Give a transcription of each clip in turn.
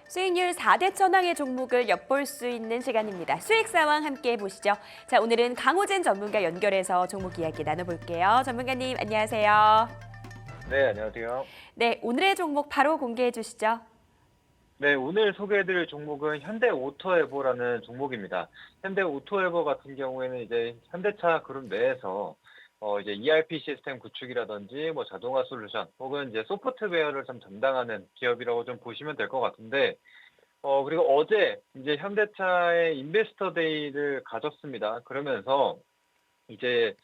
수익률 4대 천왕의 종목을 엿볼 수 있는 시간입니다. 수익사왕 함께 보시죠. 자, 오늘은 강호진 전문가 연결해서 종목 이야기 나눠볼게요. 전문가님, 안녕하세요. 네, 안녕하세요. 네, 오늘의 종목 바로 공개해 주시죠. 네, 오늘 소개해드릴 종목은 현대오토에버라는 종목입니다. 현대오토에버 같은 경우에는 이제 현대차 그룹 내에서 이제 ERP 시스템 구축이라든지 뭐 자동화 솔루션 혹은 이제 소프트웨어를 좀 담당하는 기업이라고 좀 보시면 될 것 같은데, 그리고 어제 이제 현대차의 인베스터 데이를 가졌습니다. 그러면서 이제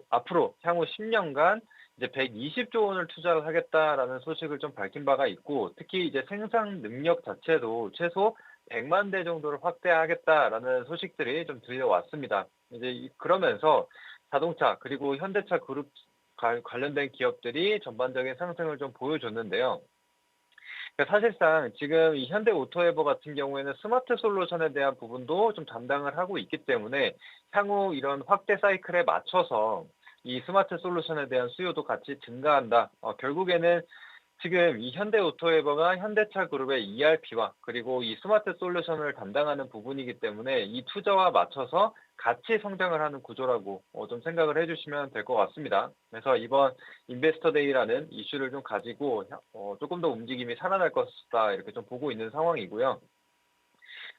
앞으로 향후 10년간 이제 120조 원을 투자를 하겠다라는 소식을 좀 밝힌 바가 있고, 특히 이제 생산 능력 자체도 최소 100만 대 정도를 확대하겠다라는 소식들이 좀 들려왔습니다. 이제 그러면서 자동차 그리고 현대차 그룹 관련된 기업들이 전반적인 상승을 좀 보여줬는데요. 그러니까 사실상 지금 이 현대오토에버 같은 경우에는 스마트 솔루션에 대한 부분도 좀 담당을 하고 있기 때문에 향후 이런 확대 사이클에 맞춰서 이 스마트 솔루션에 대한 수요도 같이 증가한다. 결국에는 지금 이 현대오토에버가 현대차 그룹의 ERP와 그리고 이 스마트 솔루션을 담당하는 부분이기 때문에 이 투자와 맞춰서 같이 성장을 하는 구조라고 좀 생각을 해주시면 될 것 같습니다. 그래서 이번 인베스터 데이라는 이슈를 좀 가지고 조금 더 움직임이 살아날 것이다 이렇게 좀 보고 있는 상황이고요.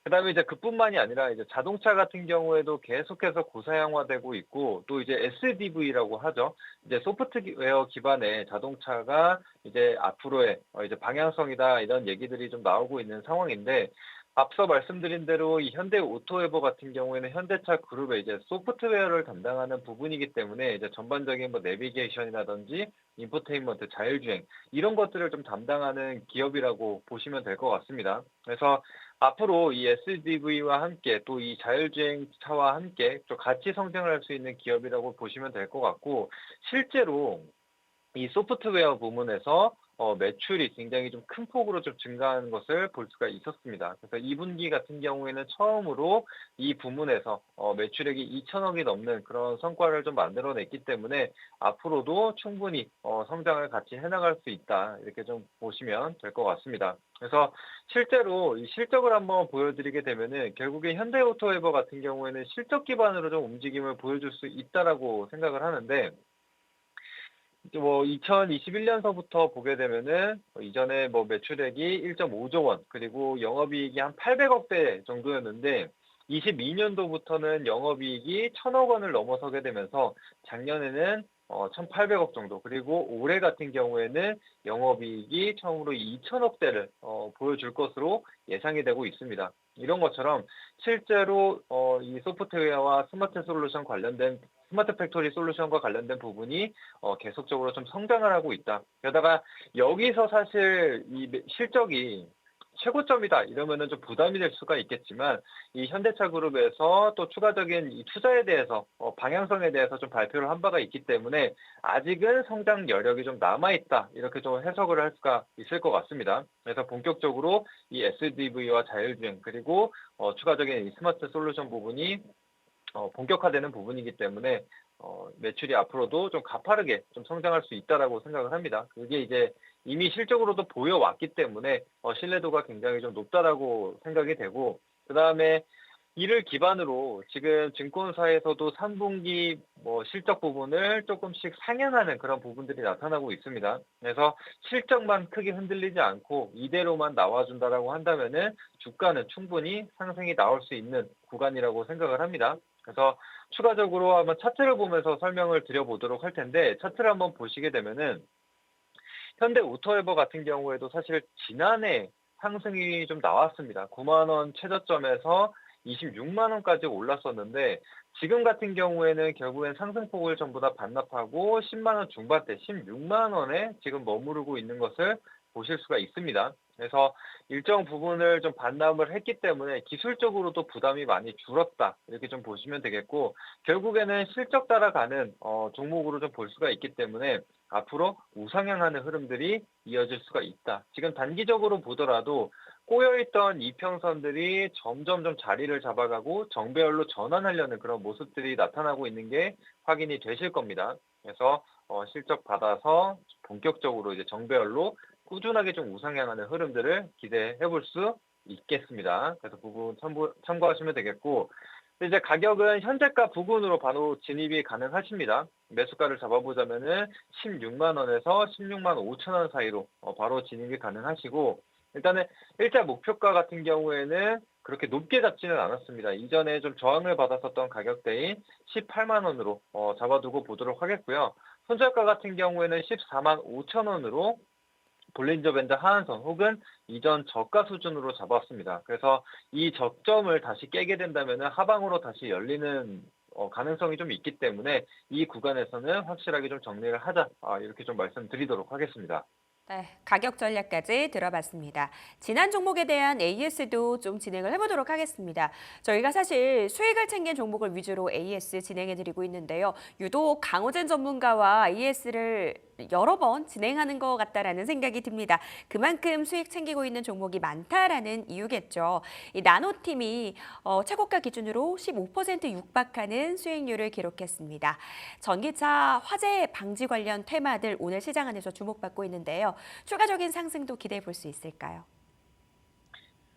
그다음에 이제 그뿐만이 아니라 이제 자동차 같은 경우에도 계속해서 고사양화되고 있고, 또 이제 SDV라고 하죠. 이제 소프트웨어 기반의 자동차가 이제 앞으로의 이제 방향성이다 이런 얘기들이 좀 나오고 있는 상황인데, 앞서 말씀드린 대로 이 현대 오토에버 같은 경우에는 현대차 그룹의 이제 소프트웨어를 담당하는 부분이기 때문에 이제 전반적인 뭐 내비게이션이라든지 인포테인먼트, 자율주행 이런 것들을 좀 담당하는 기업이라고 보시면 될 것 같습니다. 그래서 앞으로 이 SDV와 함께 또 이 자율주행 차와 함께 좀 같이 성장을 할 수 있는 기업이라고 보시면 될 것 같고, 실제로 이 소프트웨어 부문에서 매출이 굉장히 좀 큰 폭으로 좀 증가하는 것을 볼 수가 있었습니다. 그래서 2분기 같은 경우에는 처음으로 이 부문에서 매출액이 2천억이 넘는 그런 성과를 좀 만들어냈기 때문에 앞으로도 충분히 성장을 같이 해나갈 수 있다. 이렇게 좀 보시면 될 것 같습니다. 그래서 실제로 이 실적을 한번 보여드리게 되면은 결국에 현대오토에버 같은 경우에는 실적 기반으로 좀 움직임을 보여줄 수 있다라고 생각을 하는데, 이제 뭐 2021년서부터 보게 되면은 이전에 뭐 매출액이 1.5조 원, 그리고 영업이익이 한 800억 대 정도였는데, 22년도부터는 영업이익이 1,000억 원을 넘어서게 되면서 작년에는 1,800억 정도, 그리고 올해 같은 경우에는 영업이익이 처음으로 2천억 대를 보여줄 것으로 예상이 되고 있습니다. 이런 것처럼 실제로 이 소프트웨어와 스마트 팩토리 솔루션과 관련된 부분이 계속적으로 좀 성장을 하고 있다. 게다가 여기서 사실 이 실적이 최고점이다 이러면은 좀 부담이 될 수가 있겠지만, 이 현대차 그룹에서 또 추가적인 이 투자에 대해서 방향성에 대해서 좀 발표를 한 바가 있기 때문에 아직은 성장 여력이 좀 남아 있다 이렇게 좀 해석을 할 수가 있을 것 같습니다. 그래서 본격적으로 이 SDV와 자율주행 그리고 추가적인 이 스마트 솔루션 부분이 본격화되는 부분이기 때문에 매출이 앞으로도 좀 가파르게 좀 성장할 수 있다라고 생각을 합니다. 그게 이제 이미 실적으로도 보여왔기 때문에 신뢰도가 굉장히 좀 높다라고 생각이 되고, 그다음에 이를 기반으로 지금 증권사에서도 3분기 뭐 실적 부분을 조금씩 상향하는 그런 부분들이 나타나고 있습니다. 그래서 실적만 크게 흔들리지 않고 이대로만 나와준다라고 한다면은 주가는 충분히 상승이 나올 수 있는 구간이라고 생각을 합니다. 그래서 추가적으로 한번 차트를 보면서 설명을 드려보도록 할 텐데, 차트를 한번 보시게 되면은 현대 오토에버 같은 경우에도 사실 지난해 상승이 좀 나왔습니다. 9만 원 최저점에서 26만 원까지 올랐었는데, 지금 같은 경우에는 결국엔 상승폭을 전부 다 반납하고 10만 원 중반대 16만 원에 지금 머무르고 있는 것을 보실 수가 있습니다. 그래서 일정 부분을 좀 반납을 했기 때문에 기술적으로도 부담이 많이 줄었다 이렇게 좀 보시면 되겠고, 결국에는 실적 따라가는 종목으로 좀 볼 수가 있기 때문에 앞으로 우상향하는 흐름들이 이어질 수가 있다. 지금 단기적으로 보더라도 꼬여있던 이평선들이 점점 좀 자리를 잡아가고 정배열로 전환하려는 그런 모습들이 나타나고 있는 게 확인이 되실 겁니다. 그래서 실적 받아서 본격적으로 이제 정배열로 꾸준하게 좀 우상향하는 흐름들을 기대해 볼 수 있겠습니다. 그래서 부분 참고하시면 되겠고, 이제 가격은 현재가 부근으로 바로 진입이 가능하십니다. 매수가를 잡아보자면은 16만 원에서 16만 5천 원 사이로 바로 진입이 가능하시고, 일단은 일자 목표가 같은 경우에는 그렇게 높게 잡지는 않았습니다. 이전에 좀 저항을 받았었던 가격대인 18만 원으로 잡아두고 보도록 하겠고요. 손절가 같은 경우에는 14만 5천 원으로 볼린저 밴드 하한선 혹은 이전 저가 수준으로 잡았습니다. 그래서 이 저점을 다시 깨게 된다면 하방으로 다시 열리는 가능성이 좀 있기 때문에 이 구간에서는 확실하게 좀 정리를 하자, 이렇게 좀 말씀드리도록 하겠습니다. 네, 가격 전략까지 들어봤습니다. 지난 종목에 대한 AS도 좀 진행을 해보도록 하겠습니다. 저희가 사실 수익을 챙긴 종목을 위주로 AS 진행해드리고 있는데요. 유독 강호젠 전문가와 AS를 여러 번 진행하는 것 같다라는 생각이 듭니다. 그만큼 수익 챙기고 있는 종목이 많다라는 이유겠죠. 이 나노팀이 최고가 기준으로 15% 육박하는 수익률을 기록했습니다. 전기차 화재 방지 관련 테마들 오늘 시장 안에서 주목받고 있는데요. 추가적인 상승도 기대해 볼 수 있을까요?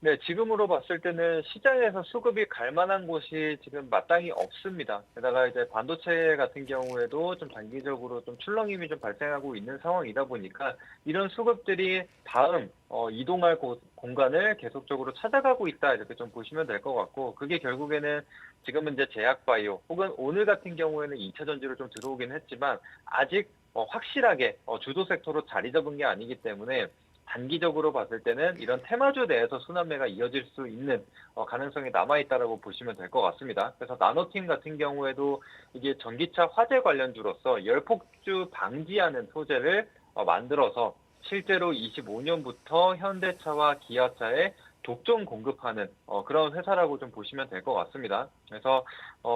네, 지금으로 봤을 때는 시장에서 수급이 갈 만한 곳이 지금 마땅히 없습니다. 게다가 이제 반도체 같은 경우에도 좀 단기적으로 좀 출렁임이 좀 발생하고 있는 상황이다 보니까 이런 수급들이 다음 이동할 공간을 계속적으로 찾아가고 있다, 이렇게 좀 보시면 될 것 같고, 그게 결국에는 지금은 이제 제약바이오 혹은 오늘 같은 경우에는 2차 전지로 좀 들어오긴 했지만 아직 확실하게 주도 섹터로 자리 잡은 게 아니기 때문에 단기적으로 봤을 때는 이런 테마주 내에서 순환매가 이어질 수 있는 가능성이 남아있다라고 보시면 될 것 같습니다. 그래서 나노팀 같은 경우에도 이게 전기차 화재 관련주로서 열폭주 방지하는 소재를 만들어서 실제로 25년부터 현대차와 기아차에 독점 공급하는 그런 회사라고 좀 보시면 될 것 같습니다. 그래서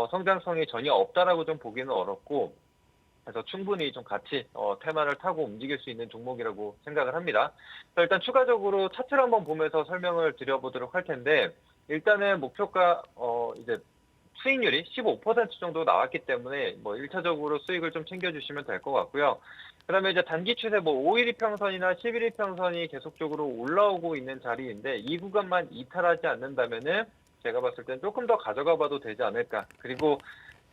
성장성이 전혀 없다라고 좀 보기는 어렵고, 그래서 충분히 좀 같이 테마를 타고 움직일 수 있는 종목이라고 생각을 합니다. 일단 추가적으로 차트를 한번 보면서 설명을 드려보도록 할 텐데, 일단은 목표가 이제 수익률이 15% 정도 나왔기 때문에 뭐 1차적으로 수익을 좀 챙겨주시면 될 것 같고요. 그다음에 이제 단기 추세 뭐 5일 이평선이나 11일 이평선이 계속적으로 올라오고 있는 자리인데, 이 구간만 이탈하지 않는다면은 제가 봤을 땐 조금 더 가져가 봐도 되지 않을까. 그리고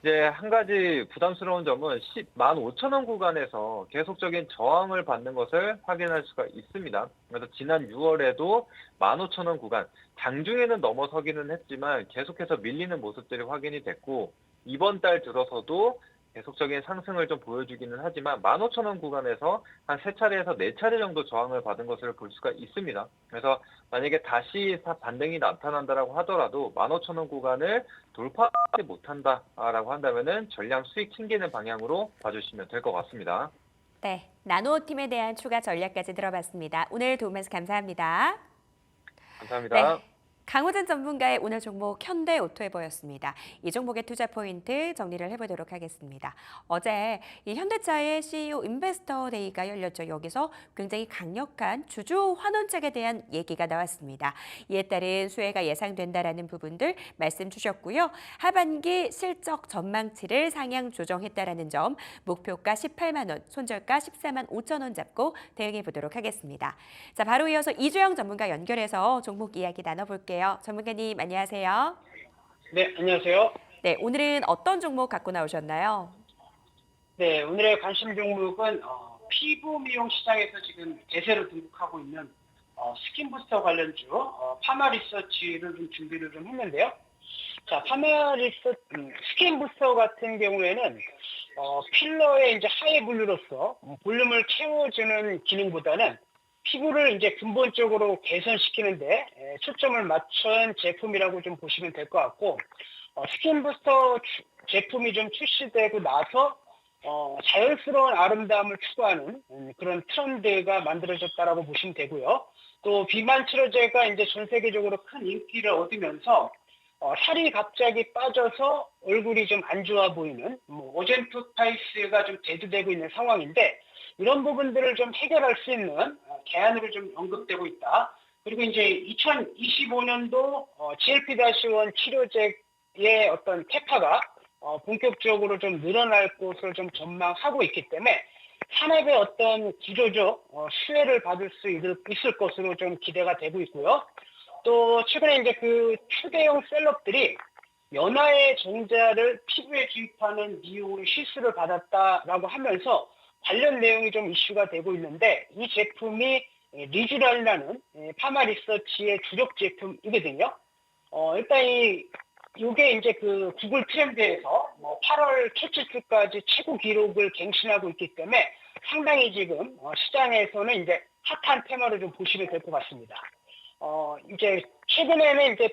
이제 한 가지 부담스러운 점은 15,000원 구간에서 계속적인 저항을 받는 것을 확인할 수가 있습니다. 그래서 지난 6월에도 15,000원 구간, 장중에는 넘어서기는 했지만 계속해서 밀리는 모습들이 확인이 됐고, 이번 달 들어서도 계속적인 상승을 좀 보여주기는 하지만 15,000원 구간에서 한 3차례에서 4차례 정도 저항을 받은 것을 볼 수가 있습니다. 그래서 만약에 다시 반등이 나타난다라고 하더라도 15,000원 구간을 돌파하지 못한다라고 한다면은 전량 수익 챙기는 방향으로 봐주시면 될 것 같습니다. 네, 나노팀에 대한 추가 전략까지 들어봤습니다. 오늘 도움 말씀 감사합니다. 네. 감사합니다. 강호진 전문가의 오늘 종목 현대오토에버였습니다. 이 종목의 투자 포인트 정리를 해보도록 하겠습니다. 어제 이 현대차의 CEO 인베스터 데이가 열렸죠. 여기서 굉장히 강력한 주주 환원책에 대한 얘기가 나왔습니다. 이에 따른 수혜가 예상된다라는 부분들 말씀 주셨고요. 하반기 실적 전망치를 상향 조정했다라는 점, 목표가 18만 원, 손절가 14만 5천 원 잡고 대응해 보도록 하겠습니다. 자, 바로 이어서 이주영 전문가 연결해서 종목 이야기 나눠볼게요. 전문가님 안녕하세요. 네, 안녕하세요. 네, 오늘은 어떤 종목 갖고 나오셨나요? 네, 오늘의 관심 종목은 피부 미용 시장에서 지금 대세를 등극하고 있는 스킨부스터 관련주 파마리서치를 좀 준비를 좀 했는데요. 자, 스킨부스터 같은 경우에는 필러의 이제 하의 분류로서 볼륨을 채워주는 기능보다는 피부를 이제 근본적으로 개선시키는데 초점을 맞춘 제품이라고 좀 보시면 될 것 같고, 스킨부스터 제품이 좀 출시되고 나서 자연스러운 아름다움을 추구하는 그런 트렌드가 만들어졌다라고 보시면 되고요. 또 비만 치료제가 이제 전 세계적으로 큰 인기를 얻으면서 살이 갑자기 빠져서 얼굴이 좀 안 좋아 보이는 오젠투 파이스가 좀 대두되고 있는 상황인데, 이런 부분들을 좀 해결할 수 있는 개안으로 좀 언급되고 있다. 그리고 이제 2025년도 GLP-1 치료제의 어떤 캐파가 본격적으로 좀 늘어날 것을 좀 전망하고 있기 때문에 산업의 어떤 구조적 수혜를 받을 수 있을 것으로 좀 기대가 되고 있고요. 또 최근에 이제 그 초대형 셀럽들이 연화의 정자를 피부에 주입하는 미용으로 실수를 받았다라고 하면서 관련 내용이 좀 이슈가 되고 있는데 이 제품이 리쥬랄이라는 파마 리서치의 주력 제품이거든요. 일단 이게 이제 그 구글 트렌드에서 8월 첫째 주까지 최고 기록을 갱신하고 있기 때문에 상당히 지금 시장에서는 이제 핫한 테마로 좀 보시면 될 것 같습니다. 이제 최근에는 이제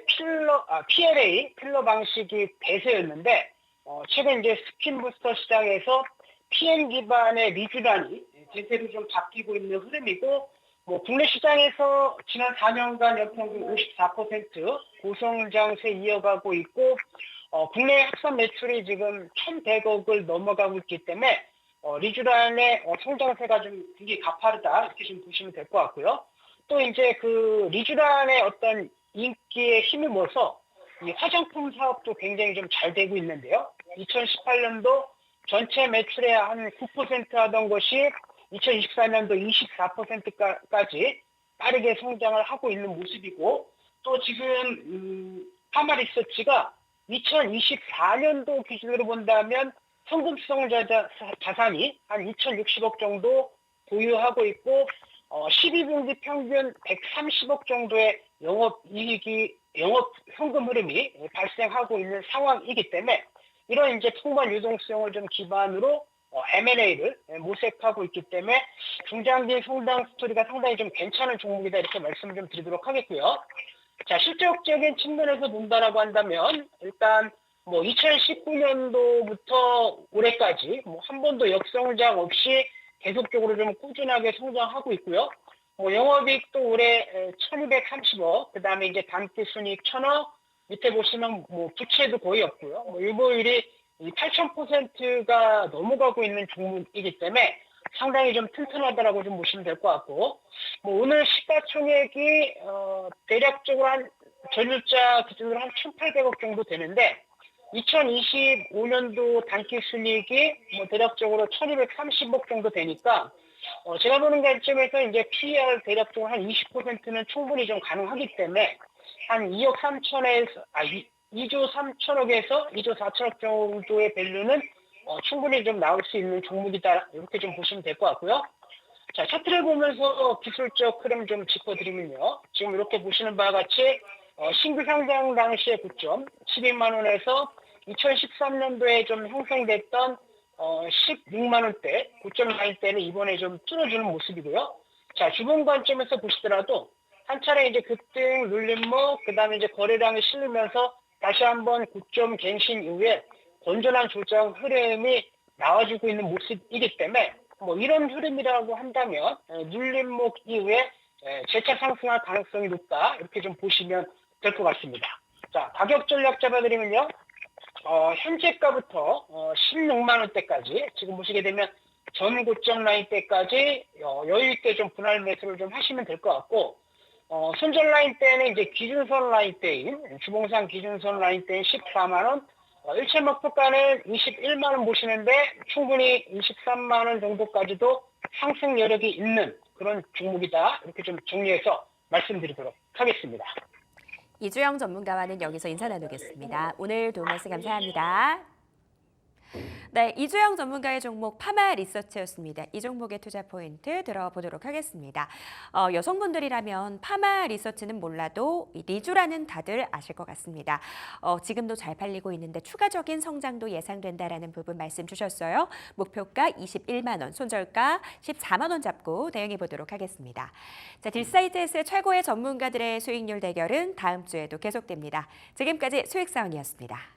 PLA 필러 방식이 대세였는데 최근 이제 스킨 부스터 시장에서 PM 기반의 리쥬란이 대세로 좀 바뀌고 있는 흐름이고 국내 시장에서 지난 4년간 연평균 54% 고성장세 이어가고 있고 국내 합산 매출이 지금 1,100억을 넘어가고 있기 때문에 리쥬란의 성장세가 좀 굉장히 가파르다 이렇게 좀 보시면 될 것 같고요. 또 이제 그 리쥬란의 어떤 인기에 힘입어서 이 화장품 사업도 굉장히 좀 잘 되고 있는데요. 2018년도 전체 매출의 한 9% 하던 것이 2024년도 24%까지 빠르게 성장을 하고 있는 모습이고 또 지금 파마 리서치가 2024년도 기준으로 본다면 현금성 자산이 한 2,060억 정도 보유하고 있고 12분기 평균 130억 정도의 영업 현금 흐름이 발생하고 있는 상황이기 때문에 이런 이제 풍부한 유동성을 좀 기반으로 M&A를 모색하고 있기 때문에 중장기 성장 스토리가 상당히 좀 괜찮은 종목이다 이렇게 말씀을 좀 드리도록 하겠고요. 자, 실적적인 측면에서 본다라고 한다면 일단 2019년도부터 올해까지 한 번도 역성장 없이 계속적으로 좀 꾸준하게 성장하고 있고요. 영업이익도 올해 1,230억, 그 다음에 이제 단기순이익 1,000억, 밑에 보시면 부채도 거의 없고요. 유보율이 8,000%가 넘어가고 있는 종목이기 때문에 상당히 좀 튼튼하다라고 좀 보시면 될 것 같고, 오늘 시가총액이 대략적으로 한 전일자 기준으로 한 1,800억 정도 되는데 2025년도 단기순이익이 대략적으로 1,230억 정도 되니까 제가 보는 관점에서 이제 PER 대략적으로 한 20%는 충분히 좀 가능하기 때문에 한 2조 3천억에서 2조 4천억 정도의 밸류는 충분히 좀 나올 수 있는 종목이다 이렇게 좀 보시면 될 것 같고요. 자, 차트를 보면서 기술적 흐름 좀 짚어드리면요. 지금 이렇게 보시는 바와 같이 신규 상장 당시의 고점 12만 원에서 2013년도에 좀 형성됐던 16만 원대 고점 라인대를 이번에 좀 뚫어주는 모습이고요. 자, 주봉 관점에서 보시더라도 한 차례 이제 급등 눌림목 그다음에 이제 거래량이 실리면서 다시 한번 고점 갱신 이후에 건전한 조정 흐름이 나와주고 있는 모습이기 때문에 이런 흐름이라고 한다면 눌림목 이후에 재차 상승할 가능성이 높다 이렇게 좀 보시면 될 것 같습니다. 자, 가격 전략 잡아드리면요. 현재가부터 16만 원대까지 지금 보시게 되면 전 고점 라인대까지 여유 있게 좀 분할 매수를 좀 하시면 될 것 같고 손절 라인대는 이제 기준선 라인대인 주봉상 기준선 라인대인 14만 원, 일체 목표가는 21만 원 보시는데 충분히 23만 원 정도까지도 상승 여력이 있는 그런 종목이다 이렇게 좀 정리해서 말씀드리도록 하겠습니다. 이주영 전문가와는 여기서 인사 나누겠습니다. 오늘 도움 말씀 감사합니다. 네, 이주영 전문가의 종목 파마 리서치였습니다. 이 종목의 투자 포인트 들어보도록 하겠습니다. 여성분들이라면 파마 리서치는 몰라도 이 리쥬라는 다들 아실 것 같습니다. 지금도 잘 팔리고 있는데 추가적인 성장도 예상된다라는 부분 말씀 주셨어요. 목표가 21만 원, 손절가 14만 원 잡고 대응해 보도록 하겠습니다. 자, 딜사이트에스의 최고의 전문가들의 수익률 대결은 다음 주에도 계속됩니다. 지금까지 수익사원이었습니다.